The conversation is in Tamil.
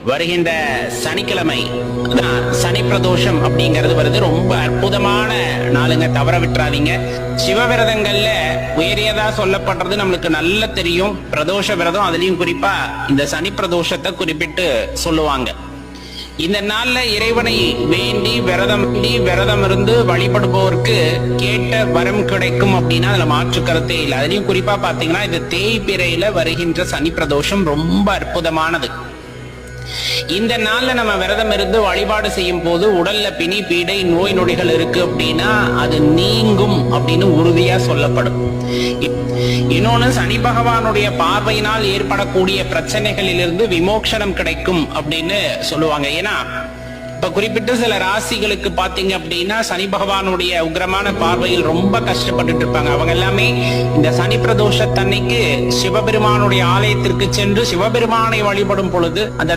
வருகின்ற சனிக்கிழமை சனி பிரதோஷம் அப்படிங்கிறது வருது. ரொம்ப அற்புதமான நாளுங்க, தவற விட்டுறாதீங்க. சிவவிரதங்கள்ல உயரியதா சொல்லப்படுறது நம்மளுக்கு நல்லா தெரியும். பிரதோஷ விரதம், அதுலயும் குறிப்பா இந்த சனி பிரதோஷத்தை குறிப்பிட்டு சொல்லுவாங்க. இந்த நாள்ல இறைவனை வேண்டி விரதம் இருந்து வழிபடுபவருக்கு கேட்ட வரம் கிடைக்கும் அப்படின்னா அதுல மாற்று கருத்தே இல்லை. அதுலயும் குறிப்பா பாத்தீங்கன்னா இந்த தேய்பிறையில வருகின்ற சனி பிரதோஷம் ரொம்ப அற்புதமானது. இந்த நாள்ல நம்ம விரதம் இருந்து வழிபாடு செய்யும் போது உடல்ல பிணி பீடை நோய் நொடிகள் இருக்கு அப்படின்னா அது நீங்கும் அப்படின்னு உறுதியா சொல்லப்படும். இன்னொன்னு, சனி பகவானுடைய பார்வையினால் ஏற்படக்கூடிய பிரச்சனைகளிலிருந்து விமோசனம் கிடைக்கும் அப்படின்னு சொல்லுவாங்க. ஏன்னா இப்ப குறிப்பிட்ட சில ராசிகளுக்கு பாத்தீங்க அப்படின்னா சனி பகவானுடைய உக்கிரமான பார்வையில் ரொம்ப கஷ்டப்பட்டுட்டு இருப்பாங்க. அவங்க எல்லாமே இந்த சனி பிரதோஷத்தன்னைக்கு சிவபெருமானுடைய ஆலயத்திற்கு சென்று சிவபெருமானை வழிபடும் பொழுது அந்த